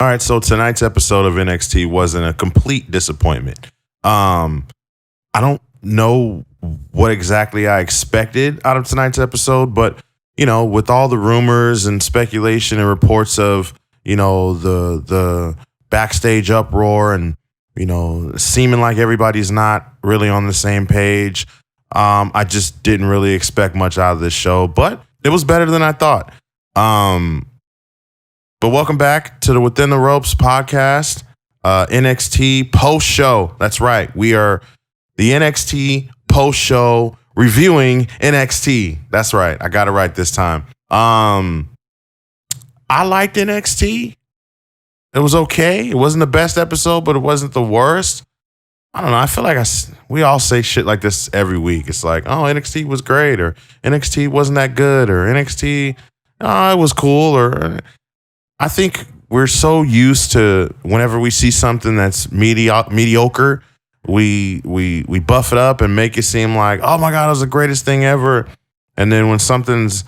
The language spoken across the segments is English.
All right, so tonight's episode of NXT wasn't a complete disappointment. I don't know what exactly I expected out of tonight's episode, but with all the rumors and speculation and reports of the backstage uproar and seeming like everybody's not really on the same page, I just didn't really expect much out of this show, but it was better than I thought. But welcome back to the Within the Ropes podcast, NXT post-show. That's right. We are the NXT post-show reviewing NXT. That's right. I got it right this time. I liked NXT. It was okay. It wasn't the best episode, but it wasn't the worst. I don't know. I feel like we all say shit like this every week. It's like, oh, NXT was great, or NXT wasn't that good, or NXT, oh, it was cool, or... I think we're so used to whenever we see something that's mediocre, we buff it up and make it seem like, oh my God, it was the greatest thing ever. And then when something's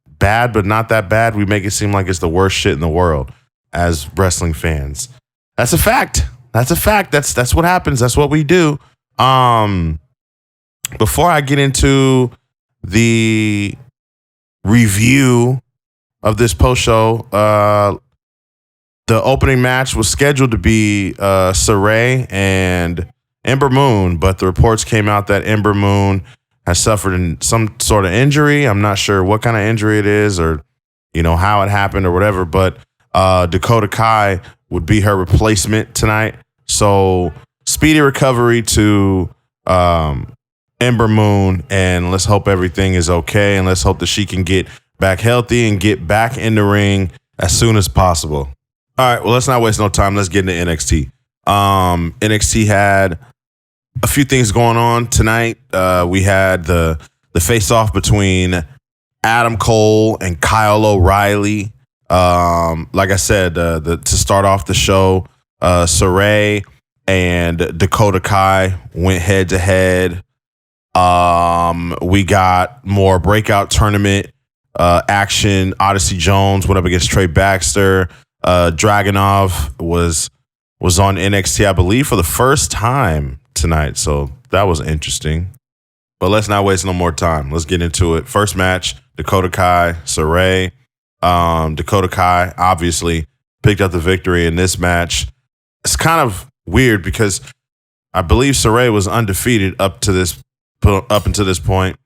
bad but not that bad, we make it seem like it's the worst shit in the world as wrestling fans. That's a fact. That's a fact. That's what happens. That's what we do. Before I get into the review of this post show, the opening match was scheduled to be Saray and Ember Moon, but the reports came out that Ember Moon has suffered some sort of injury. I'm not sure what kind of injury it is, or how it happened or whatever. But Dakota Kai would be her replacement tonight. So speedy recovery to Ember Moon, and let's hope everything is okay, and let's hope that she can get back healthy and get back in the ring as soon as possible. All right, well, let's not waste no time. Let's get into NXT. NXT had a few things going on tonight. We had the face-off between Adam Cole and Kyle O'Reilly. Like I said, to start off the show, Saray and Dakota Kai went head-to-head. We got more Breakout Tournament action. Odyssey Jones went up against Trey Baxter. Dragunov was on NXT, I believe, for the first time tonight. So that was interesting. But let's not waste no more time. Let's get into it. First match, Dakota Kai, Saray. Dakota Kai obviously picked up the victory in this match. It's kind of weird because I believe Saray was undefeated up until this point.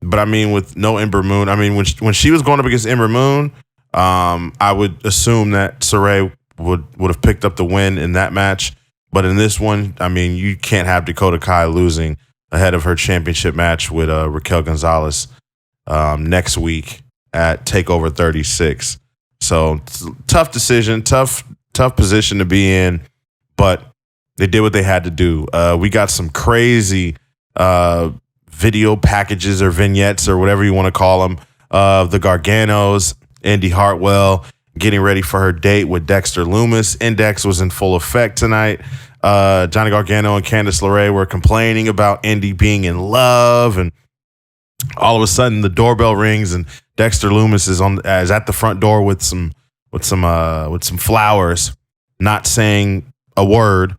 But I mean, with no Ember Moon, I mean, when she was going up against Ember Moon, I would assume that Saray would have picked up the win in that match. But in this one, I mean, you can't have Dakota Kai losing ahead of her championship match with Raquel Gonzalez next week at TakeOver 36. So tough decision, tough position to be in, but they did what they had to do. We got some crazy video packages or vignettes or whatever you want to call them of the Garganos, Indy Hartwell getting ready for her date with Dexter Lumis. Index was in full effect tonight. Johnny Gargano and Candice LeRae were complaining about Indy being in love, and all of a sudden the doorbell rings and Dexter Lumis is at the front door with some flowers, not saying a word.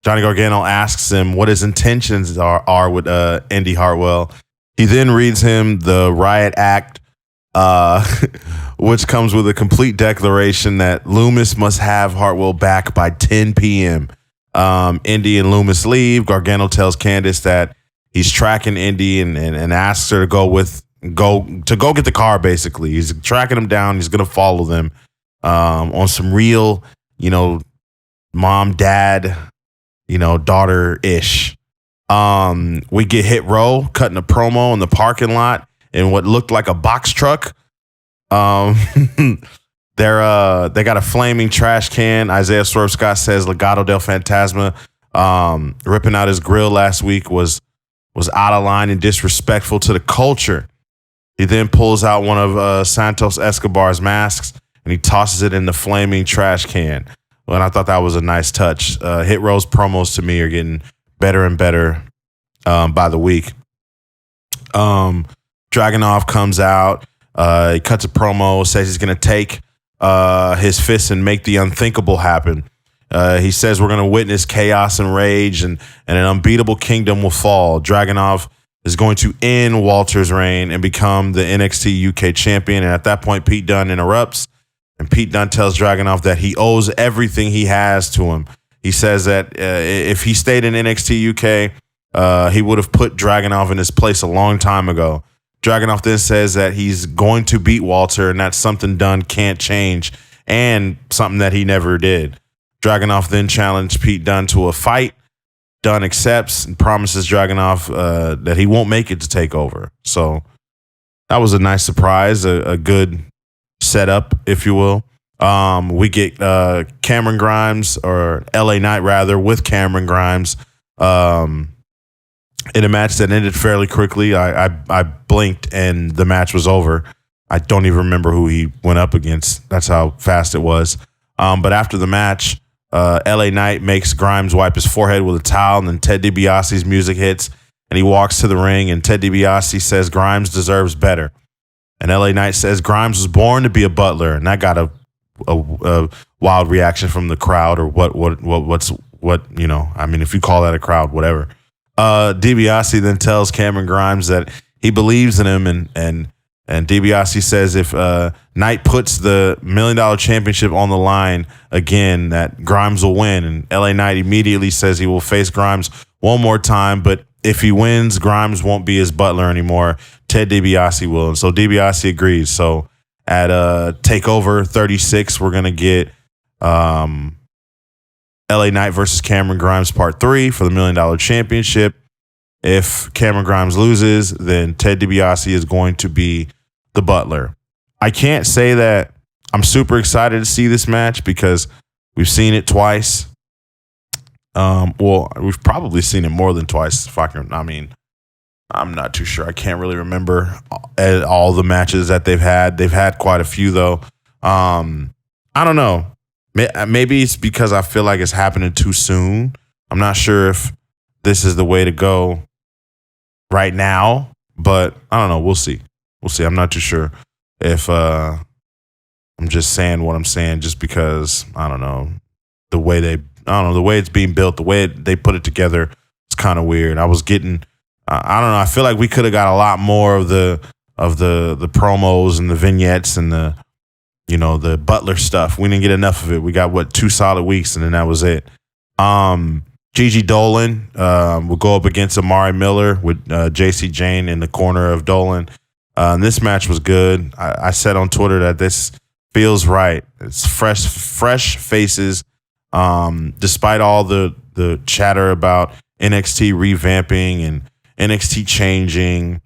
Johnny Gargano asks him what his intentions are with Indy Hartwell. He then reads him the riot act, which comes with a complete declaration that Lumis must have Hartwell back by 10 p.m. Indy and Lumis leave. Gargano tells Candice that he's tracking Indy and asks her to go get the car. Basically, he's tracking them down. He's gonna follow them on some real, mom, dad, daughter-ish. We get Hit Row cutting a promo in the parking lot in what looked like a box truck. They got a flaming trash can. Isaiah Swerve Scott says Legado del Fantasma ripping out his grill last week was out of line and disrespectful to the culture. He then pulls out one of Santos Escobar's masks and he tosses it in the flaming trash can. And I thought that was a nice touch. Hit Row's promos to me are getting better and better by the week. Dragunov comes out. He cuts a promo, says he's going to take his fists and make the unthinkable happen. He says we're going to witness chaos and rage, and an unbeatable kingdom will fall. Dragunov is going to end Walter's reign and become the NXT UK champion. And at that point, Pete Dunne interrupts, and Pete Dunne tells Dragunov that he owes everything he has to him. He says that if he stayed in NXT UK, he would have put Dragunov in his place a long time ago. Dragunov then says that he's going to beat Walter, and that's something Dunne can't change, and something that he never did. Dragunov then challenged Pete Dunne to a fight. Dunne accepts and promises Dragunov that he won't make it to TakeOver. So that was a nice surprise, a good setup, if you will. We get Cameron Grimes, or LA Knight rather, with Cameron Grimes in a match that ended fairly quickly. I blinked and the match was over. I don't even remember who he went up against. That's how fast it was. But after the match, LA Knight makes Grimes wipe his forehead with a towel, and then Ted DiBiase's music hits, and he walks to the ring, and Ted DiBiase says Grimes deserves better. And LA Knight says Grimes was born to be a butler, and that got a wild reaction from the crowd, or what, you know, I mean, if you call that a crowd, whatever. DiBiase then tells Cameron Grimes that he believes in him, and DiBiase says if Knight puts the $1 million championship on the line again, that Grimes will win. And LA Knight immediately says he will face Grimes one more time, but if he wins, Grimes won't be his butler anymore. Ted DiBiase will. And so DiBiase agrees. So at TakeOver 36, we're going to get LA Knight versus Cameron Grimes Part 3 for the $1 million championship. If Cameron Grimes loses, then Ted DiBiase is going to be the butler. I can't say that I'm super excited to see this match because we've seen it twice. Well, we've probably seen it more than twice. I'm not too sure. I can't really remember all the matches that they've had. They've had quite a few, though. I don't know. Maybe it's because I feel like it's happening too soon. I'm not sure if this is the way to go right now, but I don't know. We'll see. I'm not too sure if I'm just saying what I'm saying just because, I don't know, the way it's being built, the way they put it together, it's kind of weird. I was getting, I don't know, I feel like we could have got a lot more of the promos and the vignettes and the Butler stuff. We didn't get enough of it. We got 2 solid weeks, and then that was it. Gigi Dolan will go up against Amari Miller with JC Jane in the corner of Dolan. And this match was good. I said on Twitter that this feels right. It's fresh faces. Despite all the chatter about NXT revamping and NXT changing,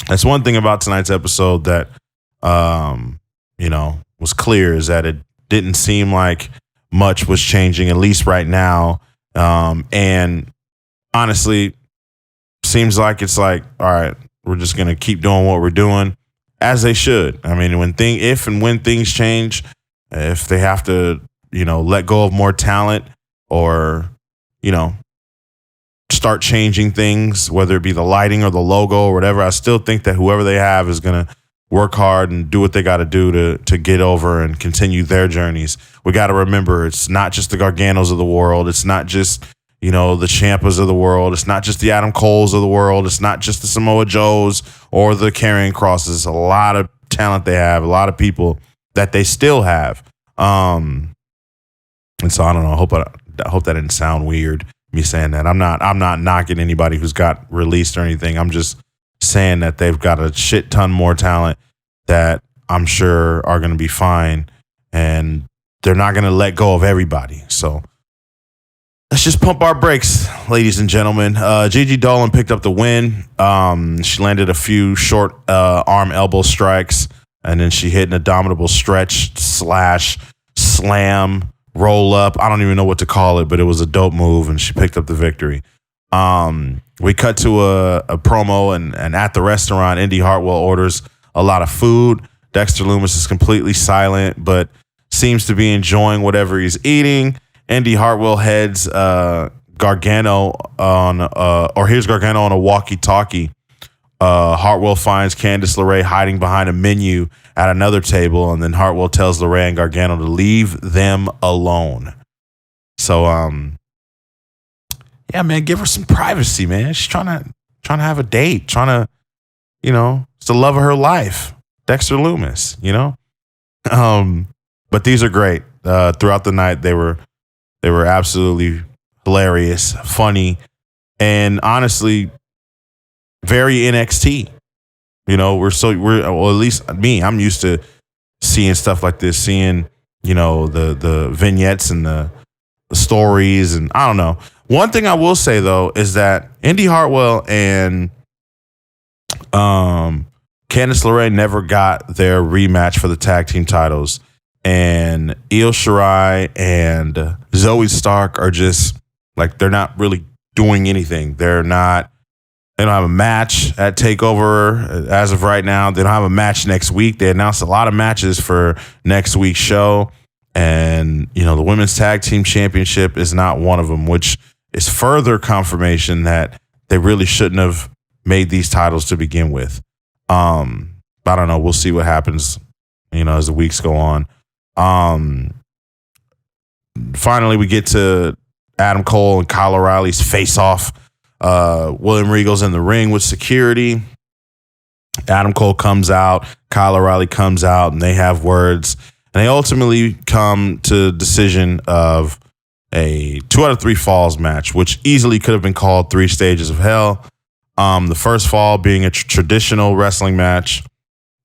that's one thing about tonight's episode that was clear, is that it didn't seem like much was changing, at least right now. And honestly, seems like it's like, all right, we're just going to keep doing what we're doing, as they should. I mean, if and when things change, if they have to, let go of more talent or, start changing things, whether it be the lighting or the logo or whatever, I still think that whoever they have is going to work hard and do what they got to do to get over and continue their journeys. We got to remember, it's not just the Garganos of the world. It's not just, the Ciampas of the world. It's not just the Adam Coles of the world. It's not just the Samoa Joes or the Karrion Crosses. A lot of talent they have, a lot of people that they still have. And so I don't know. I hope that didn't sound weird, me saying that. I'm not knocking anybody who's got released or anything. I'm just saying that they've got a shit ton more talent that I'm sure are going to be fine, and they're not going to let go of everybody. So let's just pump our brakes, ladies and gentlemen. Gigi Dolan picked up the win. She landed a few short arm elbow strikes, and then she hit an abominable stretch / slam roll up. I don't even know what to call it, but it was a dope move, and she picked up the victory. We cut to a promo, and at the restaurant, Indy Hartwell orders a lot of food. Dexter Lumis is completely silent, but seems to be enjoying whatever he's eating. Indy Hartwell heads Gargano on a walkie-talkie Hartwell finds Candice LeRae hiding behind a menu at another table, and then Hartwell tells LeRae and Gargano to leave them alone. So, yeah, man, give her some privacy, man. She's trying to have a date, it's the love of her life. Dexter Lumis, But these are great. Throughout the night, they were absolutely hilarious, funny, and honestly, very NXT. Well, at least me, I'm used to seeing stuff like this, seeing, the vignettes and the stories, and I don't know. One thing I will say though is that Indy Hartwell and Candice LeRae never got their rematch for the tag team titles, and Io Shirai and Zoe Stark are just like, they're not really doing anything. They don't have a match at TakeOver as of right now. They don't have a match next week. They announced a lot of matches for next week's show. And, the Women's Tag Team Championship is not one of them, which is further confirmation that they really shouldn't have made these titles to begin with. I don't know. We'll see what happens, as the weeks go on. Finally, we get to Adam Cole and Kyle O'Reilly's face-off. William Regal's in the ring with security. Adam Cole comes out, Kyle O'Reilly comes out, and they have words. And they ultimately come to the decision of a 2 out of 3 falls match, which easily could have been called 3 stages of hell. The first fall being a traditional wrestling match,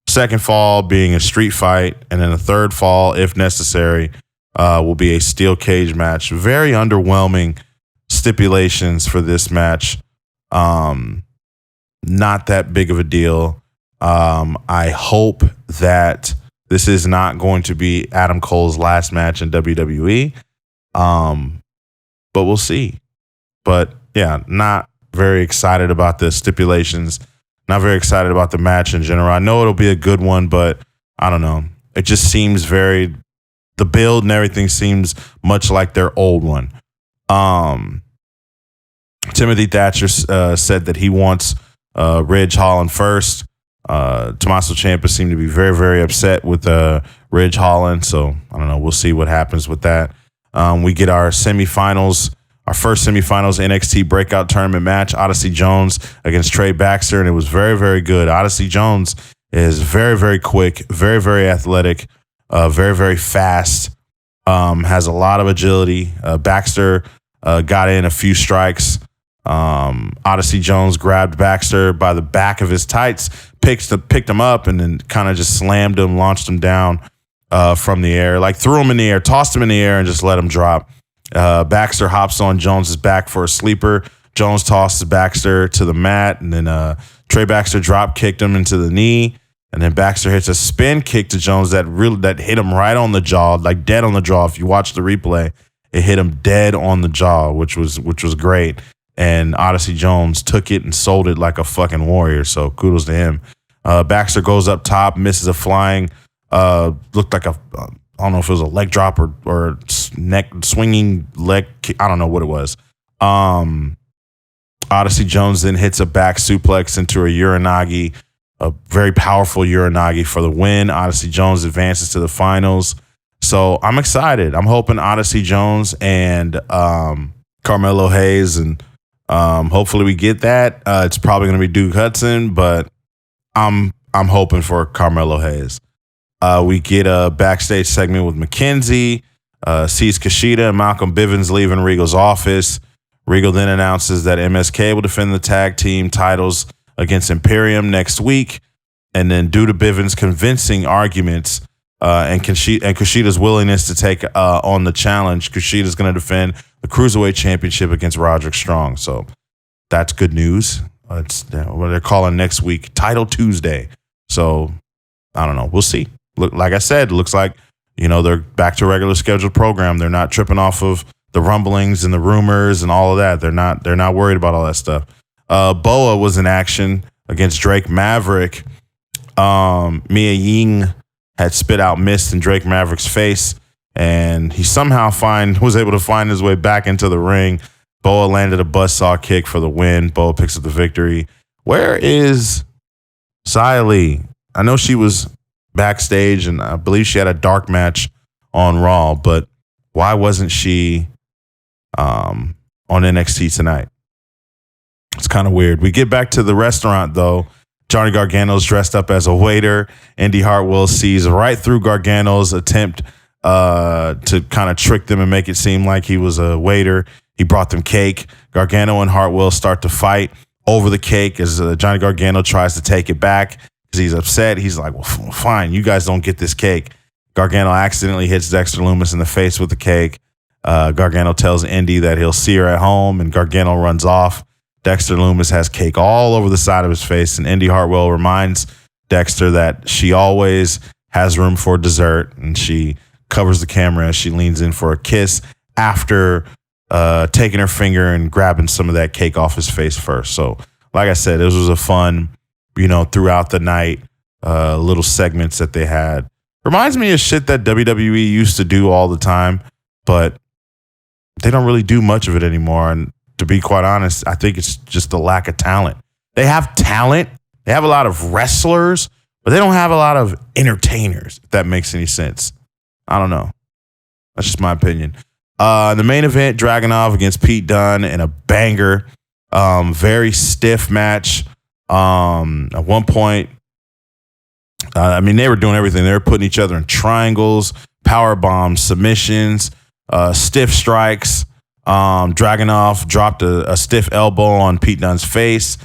second fall being a street fight, and then the third fall, if necessary, will be a steel cage match. Very underwhelming stipulations for this match. Not that big of a deal. I hope that this is not going to be Adam Cole's last match in WWE. But we'll see. But yeah, not very excited about the stipulations. Not very excited about the match in general. I know it'll be a good one, but I don't know. It just seems the build and everything seems much like their old one. Timothy Thatcher said that he wants Ridge Holland first. Tommaso Ciampa seemed to be very, very upset with Ridge Holland. So I don't know. We'll see what happens with that. We get our semifinals, our first semifinals NXT Breakout Tournament match, Odyssey Jones against Trey Baxter, and it was very, very good. Odyssey Jones is very, very quick, very, very athletic, very, very fast, has a lot of agility. Baxter got in a few strikes. Odyssey Jones grabbed Baxter by the back of his tights, picked him up, and then kind of just slammed him, launched him down from the air, like threw him in the air, tossed him in the air, and just let him drop. Baxter hops on Jones's back for a sleeper. Jones tosses Baxter to the mat, and then Trey Baxter drop kicked him into the knee, and then Baxter hits a spin kick to Jones that hit him right on the jaw, like dead on the jaw. If you watch the replay, it hit him dead on the jaw, which was great. And Odyssey Jones took it and sold it like a fucking warrior. So kudos to him. Baxter goes up top, misses a flying, looked like I don't know if it was a leg drop or neck swinging leg kick. I don't know what it was. Odyssey Jones then hits a back suplex into a Uranagi, a very powerful Uranagi for the win. Odyssey Jones advances to the finals. So I'm excited. I'm hoping Odyssey Jones and Carmelo Hayes, and hopefully we get that. It's probably going to be Duke Hudson, but I'm hoping for Carmelo Hayes. We get a backstage segment with McKenzie, sees Kushida and Malcolm Bivens leaving Regal's office. Regal then announces that MSK will defend the tag team titles against Imperium next week. And then due to Bivens' convincing arguments and Kushida's willingness to take on the challenge, Kushida's going to defend the Cruiserweight Championship against Roderick Strong. So that's good news. It's what they're calling next week Title Tuesday. So I don't know. We'll see. Look, like I said, it looks like, they're back to a regular scheduled program. They're not tripping off of the rumblings and the rumors and all of that. They're not worried about all that stuff. Boa was in action against Drake Maverick. Mia Ying had spit out mist in Drake Maverick's face, and he somehow was able to find his way back into the ring. Boa landed a buzzsaw kick for the win. Boa picks up the victory. Where is Xia Li? I know she was backstage, and I believe she had a dark match on Raw, but why wasn't she on NXT tonight? It's kind of weird. We get back to the restaurant, though. Johnny Gargano's dressed up as a waiter. Indy Hartwell sees right through Gargano's attempt to kind of trick them and make it seem like he was a waiter. He brought them cake. Gargano and Hartwell start to fight over the cake as Johnny Gargano tries to take it back because he's upset. He's like, well, fine, you guys don't get this cake. Gargano accidentally hits Dexter Lumis in the face with the cake. Gargano tells Indy that he'll see her at home, and Gargano runs off. Dexter Lumis has cake all over the side of his face, and Indy Hartwell reminds Dexter that she always has room for dessert, and she covers the camera as she leans in for a kiss after taking her finger and grabbing some of that cake off his face first. So, like I said, this was a fun, throughout the night, little segments that they had. Reminds me of shit that WWE used to do all the time, but they don't really do much of it anymore. And to be quite honest, I think it's just the lack of talent. They have talent. They have a lot of wrestlers, but they don't have a lot of entertainers, if that makes any sense. I don't know. That's just my opinion. The main event, Dragunov against Pete Dunne in a banger. Very stiff match. At one point, they were doing everything. They were putting each other in triangles, power bombs, submissions, stiff strikes. Dragunov dropped a stiff elbow on Pete Dunne's face.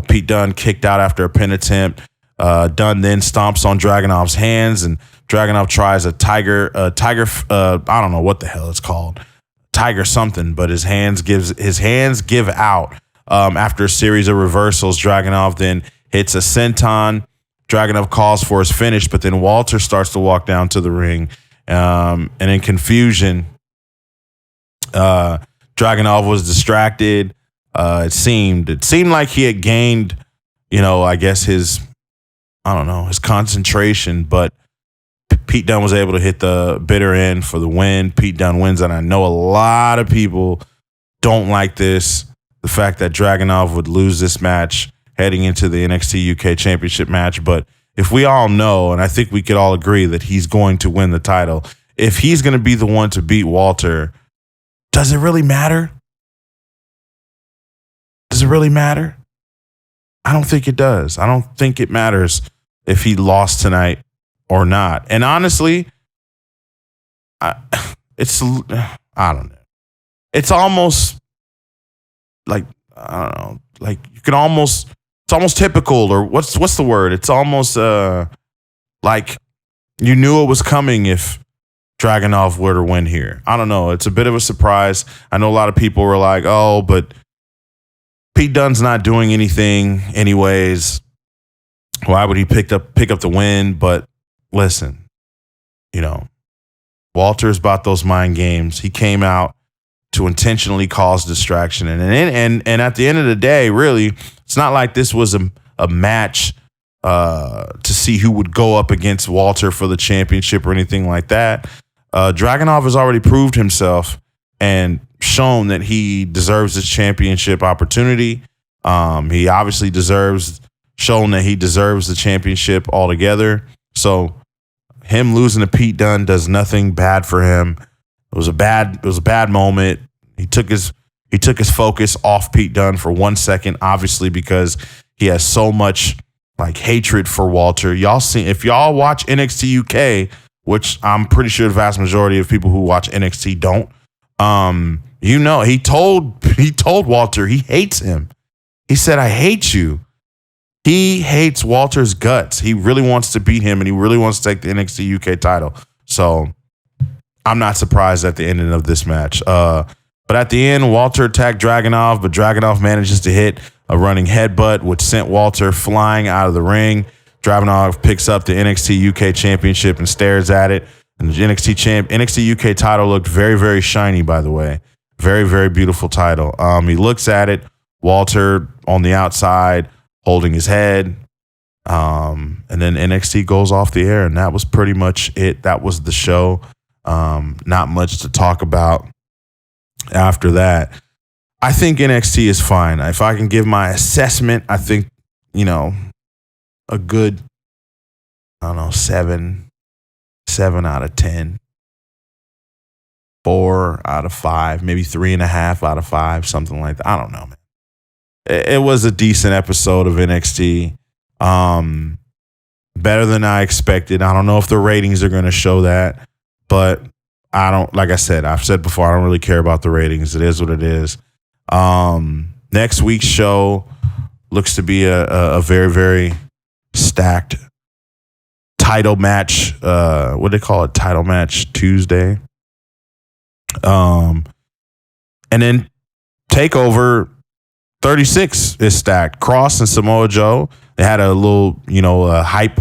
Pete Dunne kicked out after a pin attempt. Dunne then stomps on Dragunov's hands, and Dragunov tries a tiger. I don't know what the hell it's called, tiger something. But his hands give out after a series of reversals. Dragunov then hits a senton. Dragunov calls for his finish, but then Walter starts to walk down to the ring, and in confusion, Dragunov was distracted. It seemed like he had gained, I guess his concentration, but Pete Dunne was able to hit the bitter end for the win. Pete Dunne wins, and I know a lot of people don't like this. The fact that Dragunov would lose this match heading into the NXT UK Championship match, but if we all know, and I think we could all agree that he's going to win the title, if he's going to be the one to beat Walter, does it really matter? Does it really matter? I don't think it does. I don't think it matters if he lost tonight or not. And honestly, I don't know. It's almost like, I don't know, like you can almost, it's almost typical, or what's the word? It's almost like you knew it was coming if Dragunov were to win here. I don't know. It's a bit of a surprise. I know a lot of people were like, oh, but Pete Dunne's not doing anything anyways. Why would he pick up the win? But listen, Walter's about those mind games. He came out to intentionally cause distraction. And at the end of the day, really, it's not like this was a match to see who would go up against Walter for the championship or anything like that. Dragunov has already proved himself and shown that he deserves this championship opportunity. He obviously shown that he deserves the championship altogether. So him losing to Pete Dunne does nothing bad for him. It was a bad moment. He took his focus off Pete Dunne for 1 second, obviously, because he has so much like hatred for Walter. If y'all watch NXT UK, which I'm pretty sure the vast majority of people who watch NXT don't, he told Walter he hates him. He said, I hate you. He hates Walter's guts. He really wants to beat him, and he really wants to take the NXT UK title. So I'm not surprised at the ending of this match. But at the end, Walter attacked Dragunov, but Dragunov manages to hit a running headbutt, which sent Walter flying out of the ring. Dragunov picks up the NXT UK Championship and stares at it. And the NXT UK title looked very, very shiny, by the way. Very, very beautiful title. He looks at it, Walter on the outside, holding his head. And then NXT goes off the air, and that was pretty much it. That was the show. Not much to talk about after that. I think NXT is fine. If I can give my assessment, I think, a good, 7 out of 10. 4 out of 5, maybe 3.5 out of 5, something like that. I don't know, man. It was a decent episode of NXT. Better than I expected. I don't know if the ratings are going to show that, but like I said, I've said before, I don't really care about the ratings. It is what it is. Next week's show looks to be a very, very stacked title match. What do they call it? Title match Tuesday. And then TakeOver 36 is stacked. Cross and Samoa Joe. They had a little, hype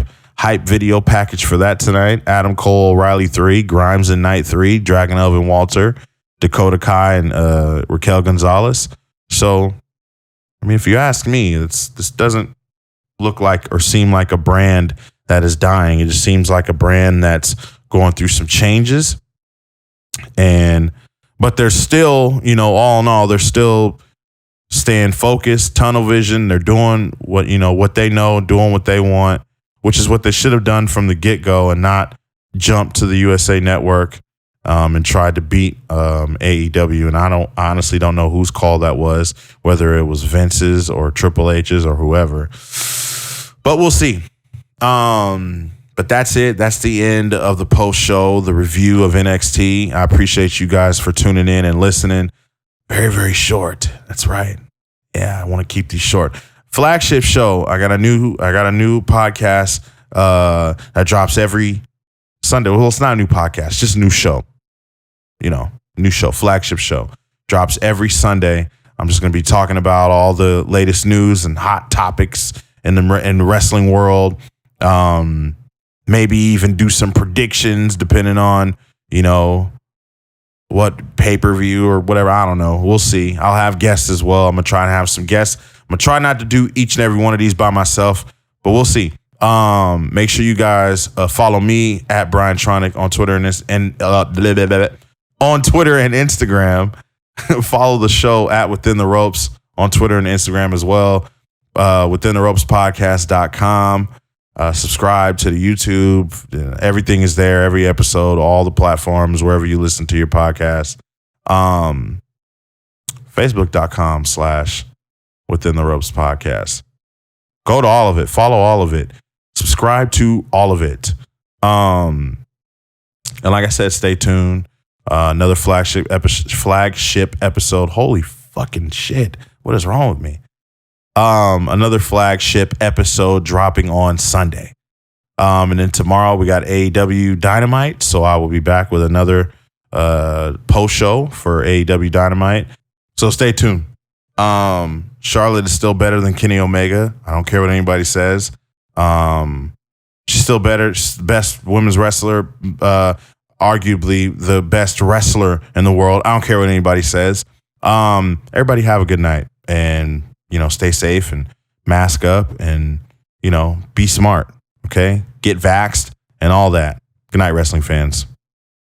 video package for that tonight. Adam Cole, Riley 3, Grimes and Knight 3, Dragunov and Walter, Dakota Kai and Raquel Gonzalez. So, if you ask me, this doesn't look like or seem like a brand that is dying. It just seems like a brand that's going through some changes. But they're still, all in all, they're still staying focused, tunnel vision. They're doing what they know, doing what they want, which is what they should have done from the get-go and not jump to the USA Network and tried to beat AEW. And I honestly don't know whose call that was, whether it was Vince's or Triple H's or whoever. But we'll see. But that's it. That's the end of the post show, the review of NXT. I appreciate you guys for tuning in and listening. Very, very short. That's right. Yeah, I want to keep these short. Flagship show. I got a new podcast that drops every Sunday. Well, it's not a new podcast, just a new show. New show, flagship show. Drops every Sunday. I'm just going to be talking about all the latest news and hot topics in the wrestling world. Maybe even do some predictions depending on, what pay-per-view or whatever. I don't know. We'll see. I'll have guests as well. I'm going to try and have some guests. I'm going to try not to do each and every one of these by myself, but we'll see. Make sure you guys follow me at Brian Tronic on Twitter on Twitter and Instagram. Follow the show at Within the Ropes on Twitter and Instagram as well. WithinTheRopesPodcast.com. Subscribe to the YouTube. Everything is there. Every episode, all the platforms, wherever you listen to your podcast. Facebook.com/Within the Ropes Podcast. Go to all of it. Follow all of it. Subscribe to all of it. And like I said, stay tuned. Another flagship episode. Holy fucking shit. What is wrong with me? Another flagship episode dropping on Sunday. And then tomorrow we got AEW Dynamite. So I will be back with another post show for AEW Dynamite. So stay tuned. Charlotte is still better than Kenny Omega. I don't care what anybody says. She's still better. She's the best women's wrestler, arguably the best wrestler in the world. I don't care what anybody says. Everybody have a good night and, stay safe and mask up and, be smart. Okay. Get vaxxed and all that. Good night, wrestling fans.